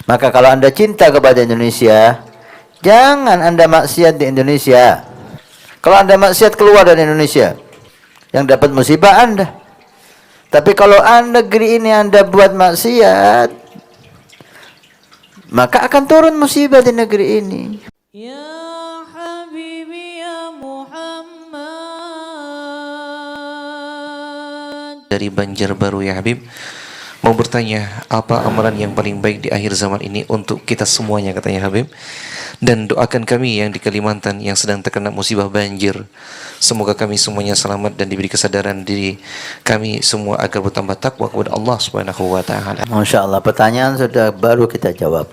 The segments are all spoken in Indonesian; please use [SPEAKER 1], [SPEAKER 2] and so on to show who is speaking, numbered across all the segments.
[SPEAKER 1] Maka kalau Anda cinta kepada Indonesia, jangan Anda maksiat di Indonesia. Kalau Anda maksiat, keluar dari Indonesia. Yang dapat musibah Anda. Tapi kalau negeri ini Anda buat maksiat, maka akan turun musibah di negeri ini.
[SPEAKER 2] Ya Habibi ya Muhammad.
[SPEAKER 3] Dari Banjarbaru ya Habib, mau bertanya apa amalan yang paling baik di akhir zaman ini untuk kita semuanya, katanya Habib. Dan doakan kami yang di Kalimantan yang sedang terkena musibah banjir, semoga kami semuanya selamat dan diberi kesadaran diri kami semua agar bertambah takwa kepada Allah Subhanahu wa taala.
[SPEAKER 1] Masya Allah, pertanyaan sudah baru kita jawab.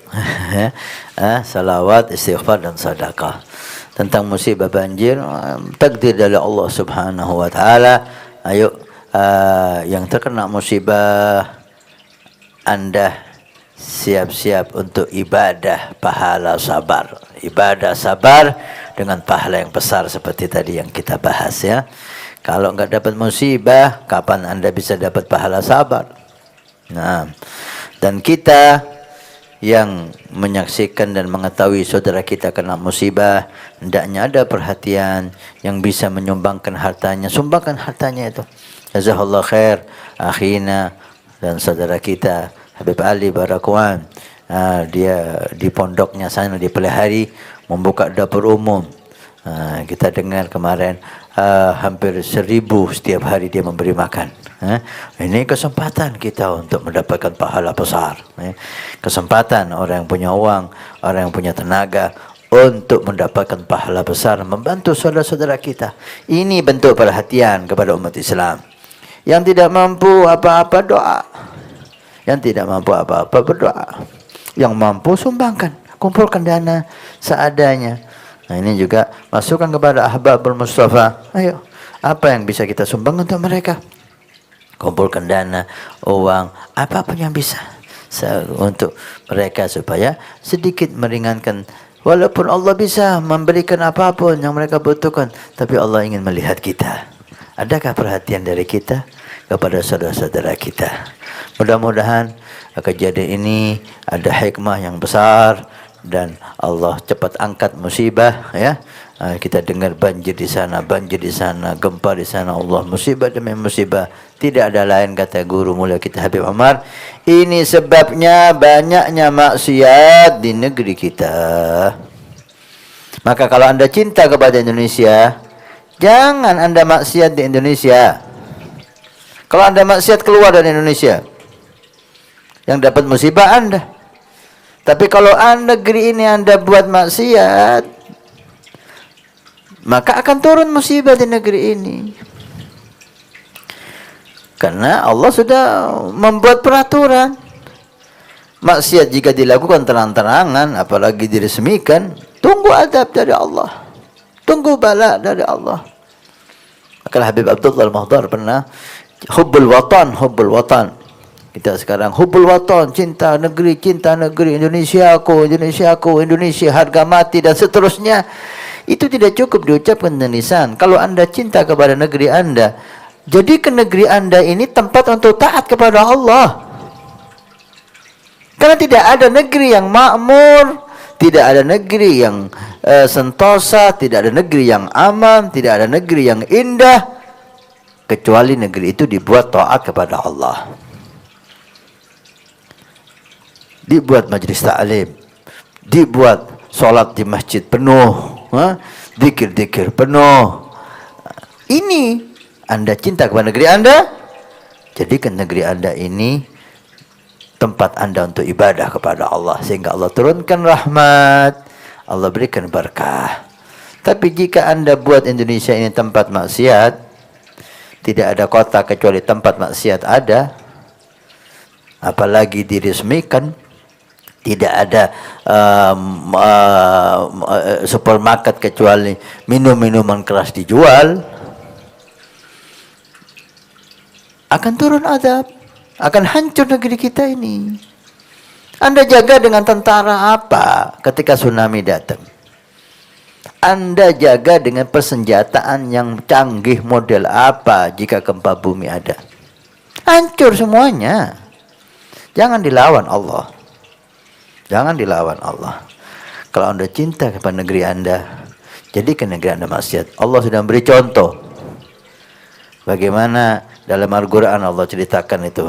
[SPEAKER 1] Salawat, istighfar dan sedekah. Tentang musibah banjir, takdir dari Allah Subhanahu wa taala. Ayo, yang terkena musibah, Anda siap-siap untuk ibadah pahala sabar. Ibadah sabar dengan pahala yang besar seperti tadi yang kita bahas ya. Kalau enggak dapat musibah, kapan Anda bisa dapat pahala sabar? Nah, dan kita yang menyaksikan dan mengetahui saudara kita kena musibah, hendaknya ada perhatian yang bisa menyumbangkan hartanya. Sumbangkan hartanya itu. Jazakallahu khair akhina dan saudara kita Habib Ali Barakwan, dia di pondoknya sana di Pelihari membuka dapur umum. Kita dengar kemarin hampir 1.000 setiap hari dia memberi makan. Ini kesempatan kita untuk mendapatkan pahala besar. Kesempatan orang yang punya uang, orang yang punya tenaga untuk mendapatkan pahala besar, membantu saudara-saudara kita. Ini bentuk perhatian kepada umat Islam. Yang tidak mampu apa-apa, doa. Yang tidak mampu apa-apa, berdoa. Yang mampu, sumbangkan, kumpulkan dana seadanya. Nah, ini juga masukan kepada Ahbabul Mustafa. Ayo, apa yang bisa kita sumbang untuk mereka? Kumpulkan dana, uang, apapun yang bisa untuk mereka supaya sedikit meringankan. Walaupun Allah bisa memberikan apapun yang mereka butuhkan, tapi Allah ingin melihat kita. Adakah perhatian dari kita kepada saudara-saudara kita? Mudah-mudahan kejadian ini ada hikmah yang besar dan Allah cepat angkat musibah ya. Kita dengar banjir di sana, gempa di sana, Allah musibah demi musibah. Tidak ada lain, kata guru mulia kita Habib Umar, ini sebabnya banyaknya maksiat di negeri kita. Maka kalau Anda cinta kepada Indonesia, jangan Anda maksiat di Indonesia. Kalau Anda maksiat, keluar dari Indonesia. Yang dapat musibah Anda. Tapi kalau negeri ini Anda buat maksiat, maka akan turun musibah di negeri ini. Karena Allah sudah membuat peraturan. Maksiat jika dilakukan terang-terangan, apalagi diresmikan, tunggu adab dari Allah. Tunggu bala dari Allah. Maka Habib Abdullah Al-Mahdar pernah hubbul watan. Kita sekarang hubbul watan, cinta negeri, Indonesia harga mati dan seterusnya. Itu tidak cukup diucapkan dengan lisan. Kalau Anda cinta kepada negeri Anda, jadikan negeri Anda ini tempat untuk taat kepada Allah. Karena tidak ada negeri yang makmur, tidak ada negeri yang sentosa, tidak ada negeri yang aman, tidak ada negeri yang indah, kecuali negeri itu dibuat taat kepada Allah. Dibuat majlis ta'lim, dibuat sholat di masjid penuh, zikir-zikir penuh. Ini Anda cinta kepada negeri Anda, jadikan negeri Anda ini tempat Anda untuk ibadah kepada Allah, sehingga Allah turunkan rahmat, Allah berikan berkah. Tapi jika Anda buat Indonesia ini tempat maksiat, tidak ada kota kecuali tempat maksiat ada, apalagi diresmikan. Tidak ada supermarket kecuali minuman keras dijual. Akan turun azab, akan hancur negeri kita ini. Anda jaga dengan tentara apa ketika tsunami datang? Anda jaga dengan persenjataan yang canggih model apa jika gempa bumi ada? Hancur semuanya. Jangan dilawan Allah. Jangan dilawan Allah. Kalau Anda cinta kepada negeri Anda, jadikan negeri Anda maksiat. Allah sudah beri contoh. Bagaimana dalam Al-Quran Allah ceritakan itu.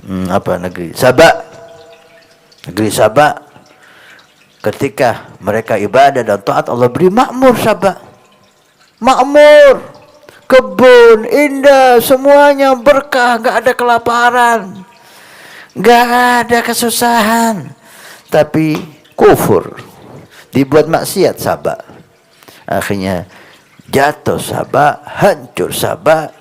[SPEAKER 1] Negeri Sabak. Negeri Sabak. Ketika mereka ibadah dan taat, Allah beri makmur Sabak. Makmur. Kebun, indah, semuanya berkah, enggak ada kelaparan. Enggak ada kesusahan. Tapi kufur. Dibuat maksiat Sabak. Akhirnya jatuh Sabak, hancur Sabak.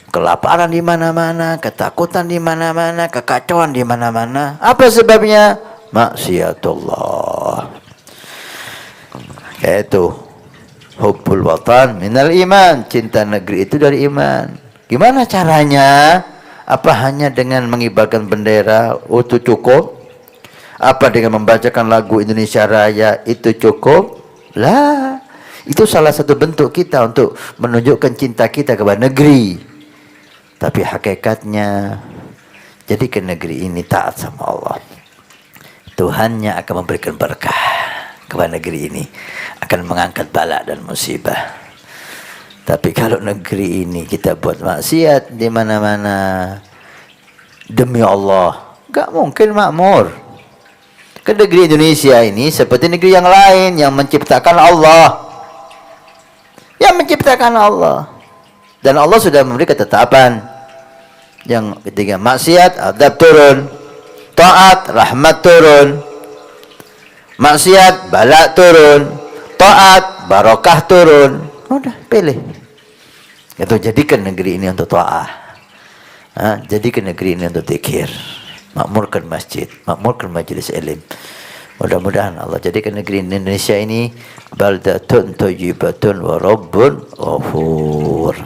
[SPEAKER 1] Kelaparan di mana-mana, ketakutan di mana-mana, kekacauan di mana-mana. Apa sebabnya? Maksiatullah. Yaitu hubbul watan minal iman. Cinta negeri itu dari iman. Gimana caranya? Apa hanya dengan mengibarkan bendera itu cukup? Apa dengan membacakan lagu Indonesia Raya itu cukup? Lah, itu salah satu bentuk kita untuk menunjukkan cinta kita kepada negeri. Tapi hakikatnya, jadikan negeri ini taat sama Allah. Tuhannya akan memberikan berkah kepada negeri ini, akan mengangkat bala dan musibah. Tapi kalau negeri ini kita buat maksiat di mana-mana, demi Allah, gak mungkin makmur. Ke negeri Indonesia ini seperti negeri yang lain yang menciptakan Allah. Yang menciptakan Allah. Dan Allah sudah memberi ketetapan. Yang ketiga maksiat, adab turun. Taat, rahmat turun. Maksiat, bala turun. Taat, barokah turun. Udah, pilih. Itu jadikan negeri ini untuk ta'ah. Jadikan negeri ini untuk zikir. Makmurkan masjid, makmurkan majelis ilmu. Mudah-mudahan Allah jadikan negeri Indonesia ini baldatun thayyibatun wa rabbun ghafur.